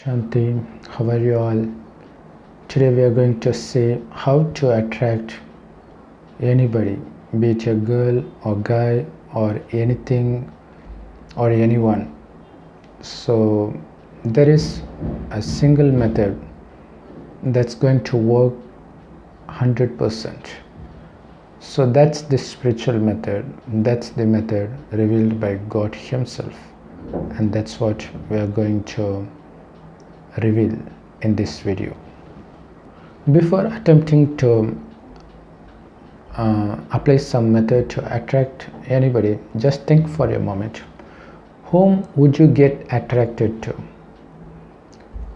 Shanti, how are you all? Today we are going to see how to attract anybody, be it a girl or guy or anything or anyone. So there is a single method that's going to work 100%. So that's the spiritual method, that's the method revealed by God Himself, and that's what we are going to reveal in this video. Before attempting to apply some method to attract anybody, just think for a moment. Whom would you get attracted to?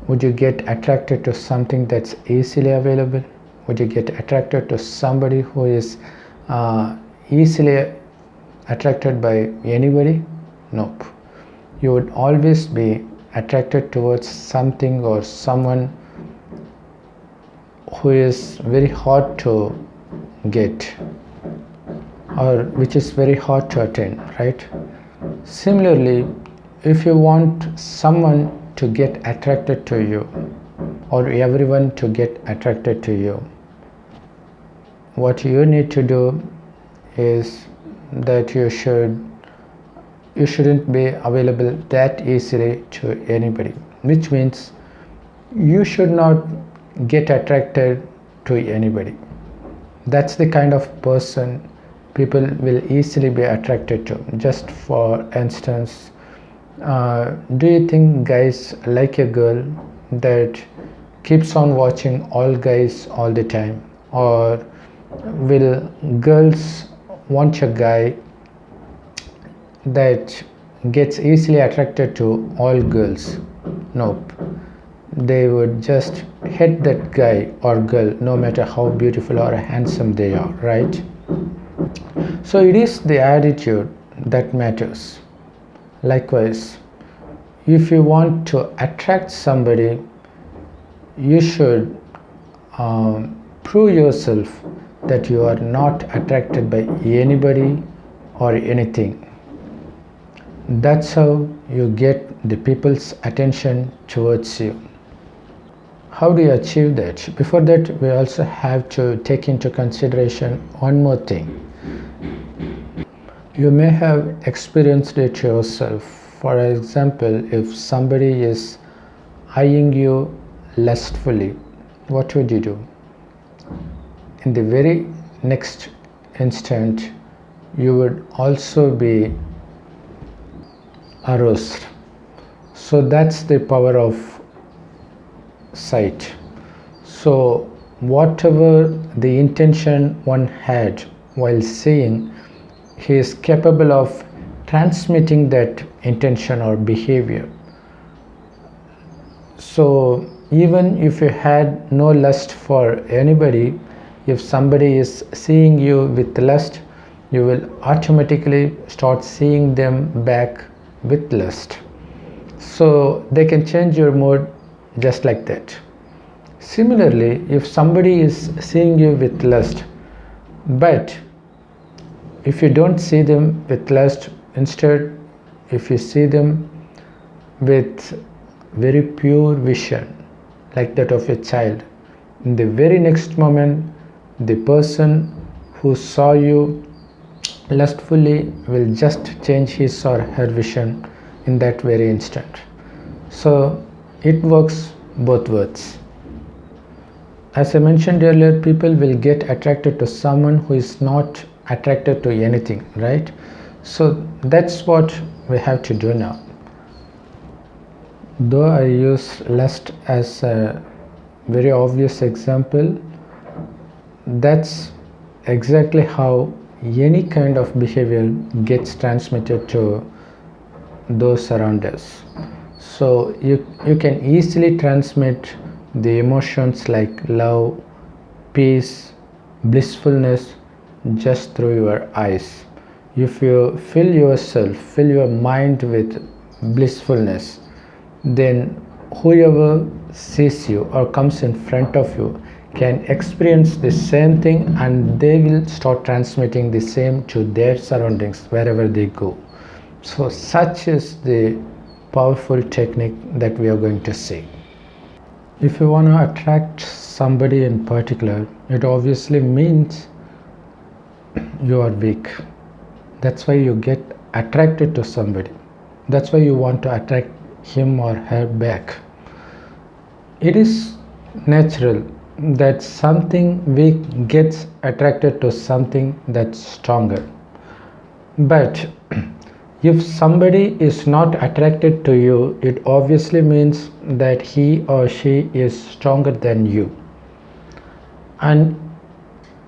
Would you get attracted to something that's easily available? Would you get attracted to somebody who is easily attracted by anybody? Nope. You would always be attracted towards something or someone who is very hard to get or which is very hard to attain, right? Similarly, if you want someone to get attracted to you or everyone to get attracted to you, what you need to do is that you shouldn't be available that easily to anybody, which means you should not get attracted to anybody. That's the kind of person people will easily be attracted to. Just for instance, do you think guys like a girl that keeps on watching all guys all the time, or will girls want a guy that gets easily attracted to all girls? Nope. They would just hate that guy or girl no matter how beautiful or handsome they are, right? So it is the attitude that matters. Likewise, if you want to attract somebody, you should prove yourself that you are not attracted by anybody or anything. That's how you get the people's attention towards you. How do you achieve that? Before that, we also have to take into consideration one more thing. You may have experienced it yourself. For example, if somebody is eyeing you lustfully, what would you do? In the very next instant, you would also be aroused. So that's the power of sight. So whatever the intention one had while seeing, he is capable of transmitting that intention or behavior. So even if you had no lust for anybody, if somebody is seeing you with lust, you will automatically start seeing them back with lust. So they can change your mood just like that. Similarly, if somebody is seeing you with lust, but if you don't see them with lust, instead if you see them with very pure vision like that of a child, in the very next moment the person who saw you lustfully will just change his or her vision in that very instant. So it works both ways. As I mentioned earlier, people will get attracted to someone who is not attracted to anything, right? So that's what we have to do now. Though I use lust as a very obvious example, that's exactly how any kind of behavior gets transmitted to those around us. So you can easily transmit the emotions like love, peace, blissfulness just through your eyes. If you fill your mind with blissfulness, then whoever sees you or comes in front of you can experience the same thing, and they will start transmitting the same to their surroundings wherever they go. So such is the powerful technique that we are going to see. If you want to attract somebody in particular, it obviously means you are weak. That's why you get attracted to somebody. That's why you want to attract him or her back. It is natural that something weak gets attracted to something that's stronger. But if somebody is not attracted to you, it obviously means that he or she is stronger than you. And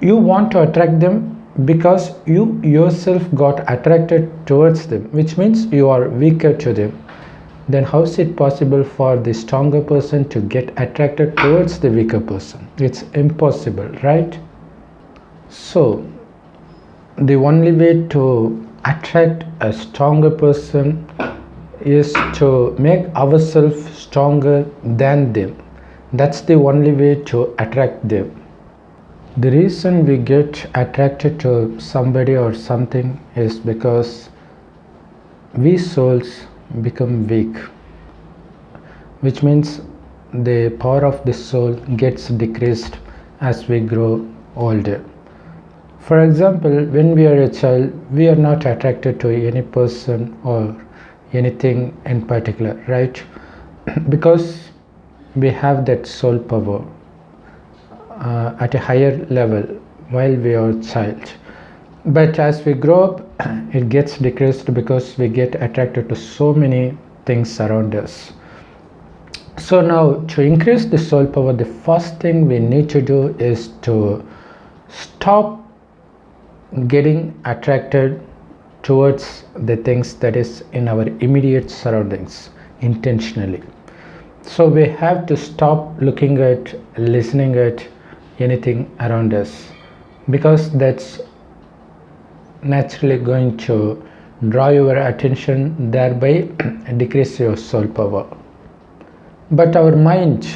you want to attract them because you yourself got attracted towards them, which means you are weaker to them. Then how is it possible for the stronger person to get attracted towards the weaker person? It's impossible, right? So the only way to attract a stronger person is to make ourselves stronger than them. That's the only way to attract them. The reason we get attracted to somebody or something is because we souls become weak, which means the power of the soul gets decreased as we grow older. For example, when we are a child, we are not attracted to any person or anything in particular, right? Because we have that soul power at a higher level while we are a child. But as we grow up, it gets decreased because we get attracted to so many things around us. So now, to increase the soul power, the first thing we need to do is to stop getting attracted towards the things that is in our immediate surroundings intentionally. So we have to stop looking at, listening at anything around us, because that's naturally going to draw your attention, thereby decrease your soul power. But our mind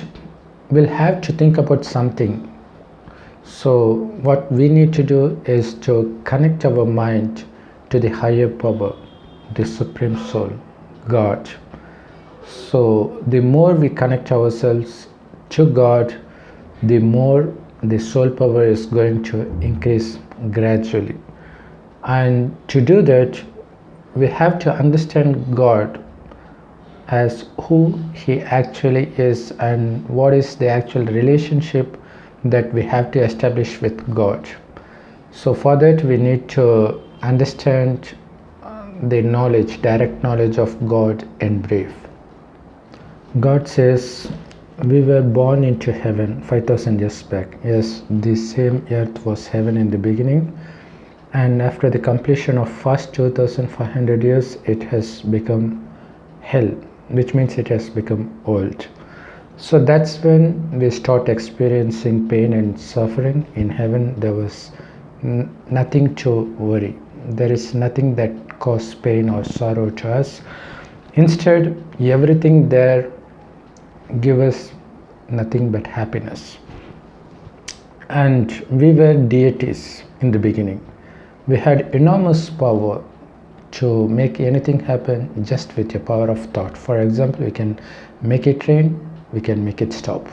will have to think about something. So what we need to do is to connect our mind to the higher power, the Supreme Soul, God. So the more we connect ourselves to God, the more the soul power is going to increase gradually. And to do that, we have to understand God as who He actually is and what is the actual relationship that we have to establish with God. So for that, we need to understand the knowledge, direct knowledge of God in brief. God says, we were born into heaven 5,000 years back. Yes, the same earth was heaven in the beginning, and after the completion of first 2,500 years, it has become hell, which means it has become old. So that's when we start experiencing pain and suffering. In heaven, there was nothing to worry. There is nothing that causes pain or sorrow to us. Instead, everything there gives us nothing but happiness. And we were deities in the beginning. We had enormous power to make anything happen just with the power of thought. For example, we can make it rain, we can make it stop.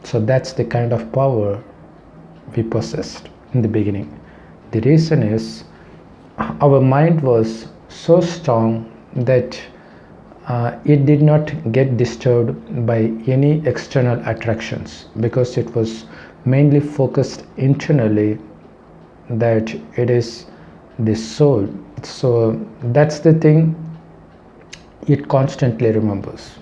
So that's the kind of power we possessed in the beginning. The reason is our mind was so strong that it did not get disturbed by any external attractions, because it was mainly focused internally, that it is the soul. So that's the thing it constantly remembers.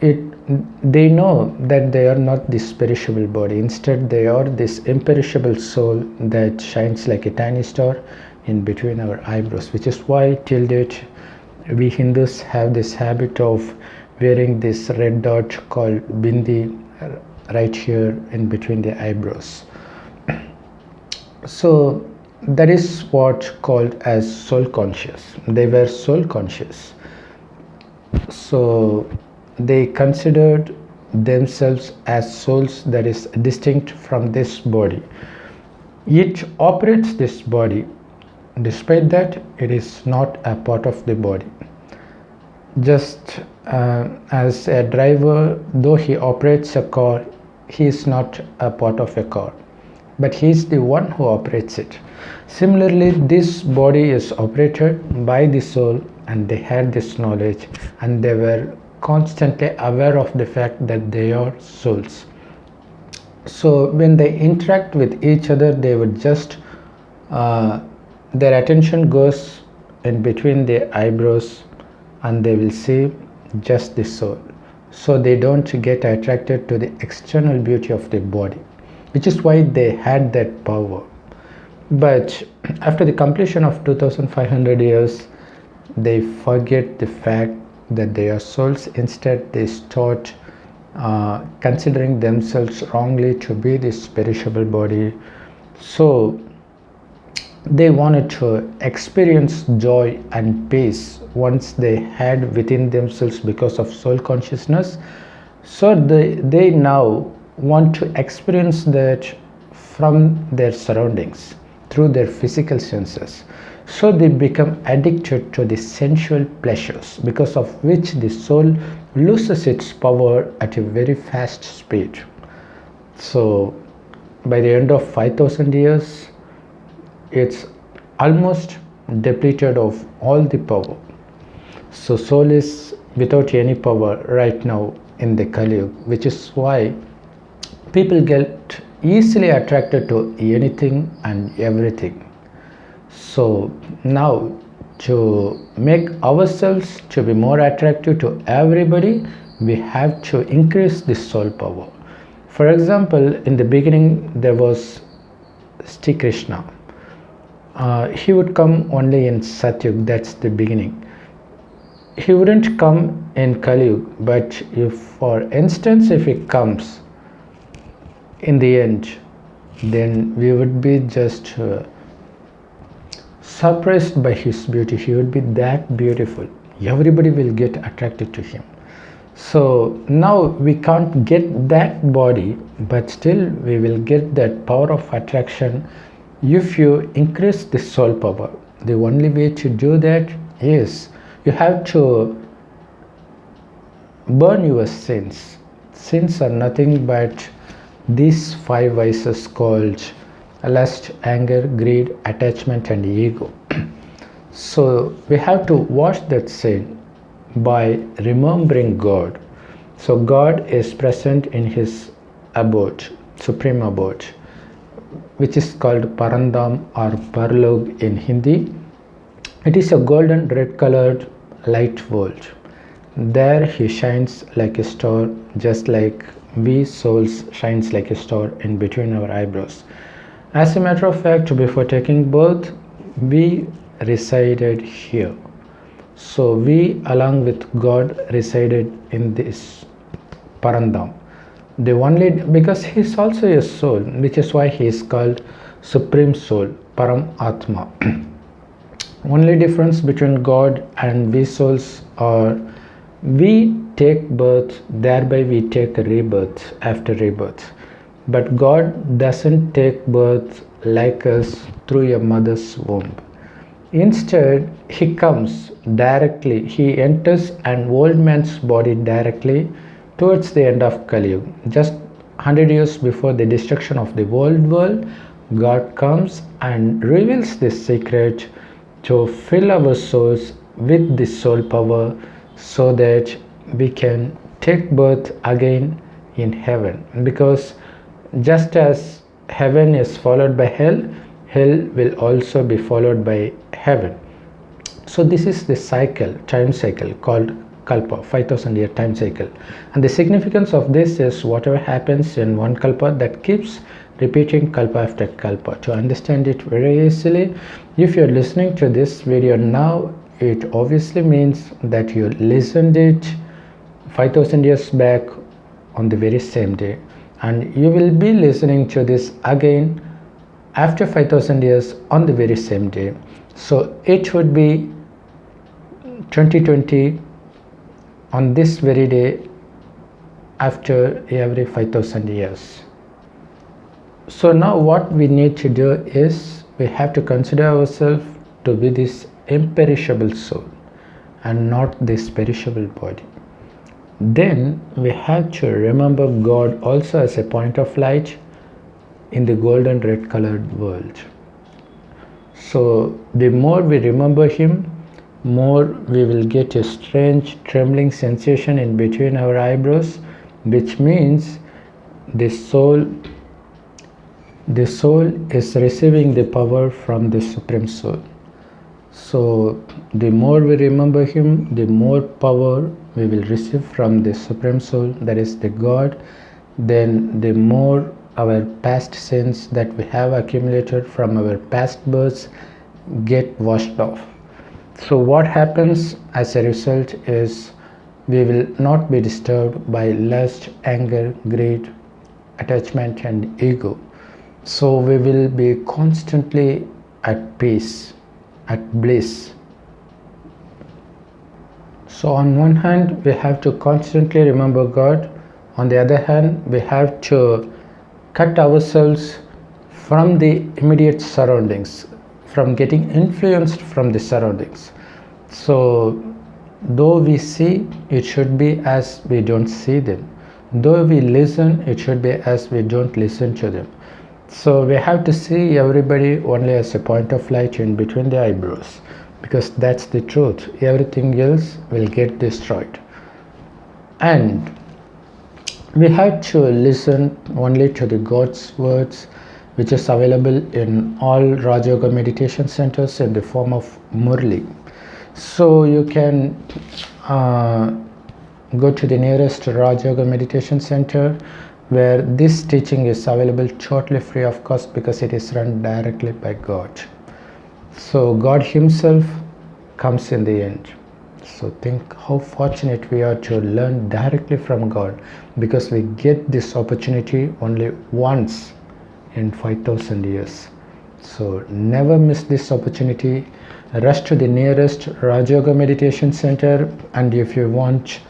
They know that they are not this perishable body. Instead, they are this imperishable soul that shines like a tiny star in between our eyebrows, which is why till date we Hindus have this habit of wearing this red dot called bindi right here in between the eyebrows. So that is what called as soul conscious. They were soul conscious. So they considered themselves as souls that is distinct from this body. It operates this body. Despite that, it is not a part of the body. Just as a driver, though he operates a car, he is not a part of a car, but he is the one who operates it. Similarly, this body is operated by the soul, and they had this knowledge, and they were constantly aware of the fact that they are souls. So when they interact with each other, they would just their attention goes in between their eyebrows, and they will see just the soul. So they don't get attracted to the external beauty of the body, which is why they had that power. But after the completion of 2500 years, they forget the fact that they are souls. Instead, they start considering themselves wrongly to be this perishable body. So they wanted to experience joy and peace once they had within themselves because of soul consciousness. So they now want to experience that from their surroundings through their physical senses. So they become addicted to the sensual pleasures, because of which the soul loses its power at a very fast speed. So by the end of 5000 years, it's almost depleted of all the power. So soul is without any power right now in the Kali Yuga, which is why people get easily attracted to anything and everything. So now, to make ourselves to be more attractive to everybody, we have to increase the soul power. For example, in the beginning there was Sri Krishna. He would come only in Satyug, that's the beginning. He wouldn't come in Kali Yuga, but if, for instance, if he comes in the end, then we would be just surprised by his beauty. He would be that beautiful. Everybody will get attracted to him. So now we can't get that body, but still we will get that power of attraction if you increase the soul power. The only way to do that is you have to burn your sins. Sins are nothing but these 5 vices called lust, anger, greed, attachment, and ego. So we have to wash that sin by remembering God. So God is present in his abode, supreme abode, which is called Parandam or Parlog in Hindi. It is a golden red colored light world. There he shines like a star, just like we souls shines like a star in between our eyebrows. As a matter of fact, before taking birth, we resided here. So we, along with God, resided in this Parandam. The only, because he is also a soul, which is why he is called Supreme Soul, Param Atma. Only difference between God and we souls are we take birth, thereby we take rebirth after rebirth. But God doesn't take birth like us through a mother's womb. Instead, he comes directly, he enters an old man's body directly towards the end of Kali Yuga. Just 100 years before the destruction of the old world, God comes and reveals this secret to fill our souls with the soul power, so that we can take birth again in heaven. Because just as heaven is followed by hell, hell will also be followed by heaven. So this is the cycle, time cycle called Kalpa, 5000 year time cycle. And the significance of this is whatever happens in one Kalpa, that keeps repeating Kalpa after Kalpa. To understand it very easily, if you are listening to this video now, it obviously means that you listened it 5000 years back on the very same day, and you will be listening to this again after 5000 years on the very same day. So it would be 2020 on this very day after every 5000 years. So now what we need to do is we have to consider ourselves to be this imperishable soul. and not this perishable body. Then we have to remember God also as a point of light in the golden red colored world. So the more we remember Him, more we will get a strange trembling sensation in between our eyebrows, which means the soul is receiving the power from the Supreme Soul. So the more we remember Him, the more power we will receive from the Supreme Soul, that is the God. Then the more our past sins that we have accumulated from our past births get washed off. So what happens as a result is we will not be disturbed by lust, anger, greed, attachment and ego. So we will be constantly at peace, at bliss. So on one hand, we have to constantly remember God. On the other hand, we have to cut ourselves from the immediate surroundings, from getting influenced from the surroundings. So though we see, it should be as we don't see them. Though we listen, it should be as we don't listen to them. So we have to see everybody only as a point of light in between the eyebrows, because that's the truth. Everything else will get destroyed. And we have to listen only to the God's words, which is available in all Rajayogi meditation centers in the form of Murli. So you can go to the nearest Rajayogi meditation center where this teaching is available totally free of cost, because it is run directly by God. So God Himself comes in the end. So think how fortunate we are to learn directly from God, because we get this opportunity only once in 5,000 years. So never miss this opportunity. Rush to the nearest Rajayogi meditation center, and if you want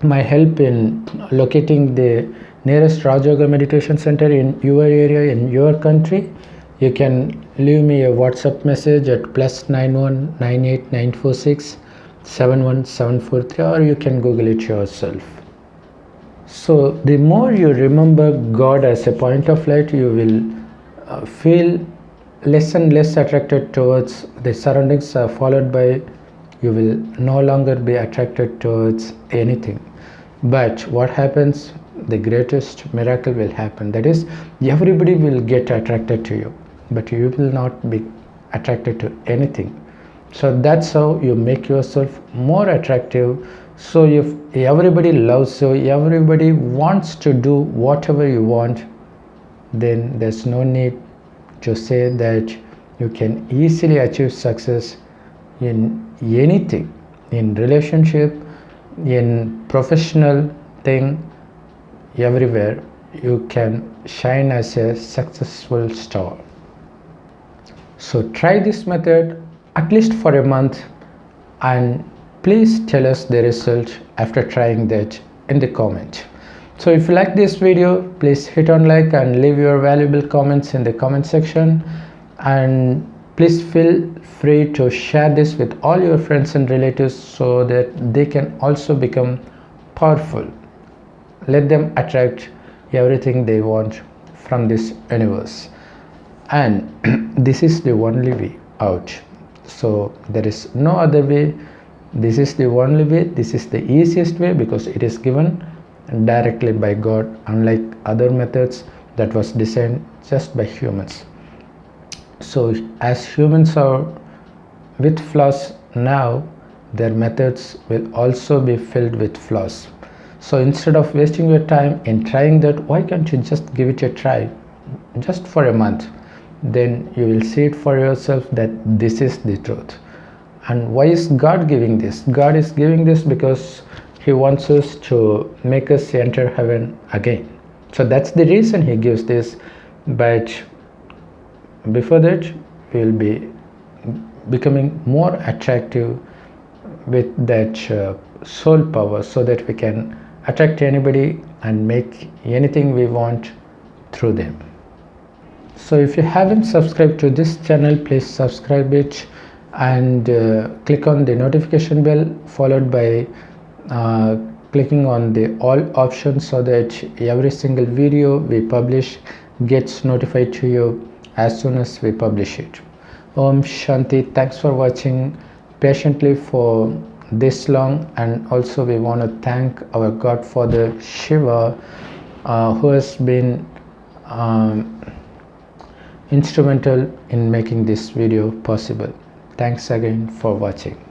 my help in locating the nearest Rajayogi meditation center in your area, in your country, you can leave me a WhatsApp message at +91 98 946 71743, or you can Google it yourself. So the more you remember God as a point of light, you will feel less and less attracted towards the surroundings, followed by you will no longer be attracted towards anything. But what happens? The greatest miracle will happen. That is, everybody will get attracted to you, but you will not be attracted to anything. So that's how you make yourself more attractive. So if everybody loves you, everybody wants to do whatever you want, then there's no need to say that you can easily achieve success in anything, in relationship, in professional thing, everywhere you can shine as a successful star. So try this method at least for a month, and please tell us the result after trying that in the comment. So if you like this video, please hit on like and leave your valuable comments in the comment section, and please feel free to share this with all your friends and relatives so that they can also become powerful. Let them attract everything they want from this universe. And this is the only way out. So there is no other way. This is the only way. This is the easiest way, because it is given directly by God, unlike other methods that was designed just by humans. So as humans are with flaws now, their methods will also be filled with flaws. So instead of wasting your time in trying that, why can't you just give it a try just for a month? Then you will see it for yourself that this is the truth. And why is God giving this? God is giving this because He wants us to make us enter heaven again. So that's the reason He gives this. But before that, we will be becoming more attractive with that soul power, so that we can attract anybody and make anything we want through them. So if you haven't subscribed to this channel, please subscribe it, and click on the notification bell, followed by clicking on the all options, so that every single video we publish gets notified to you as soon as we publish it. Om Shanti. Thanks for watching patiently for this long, and also we want to thank our Godfather Shiva, who has been instrumental in making this video possible. Thanks again for watching.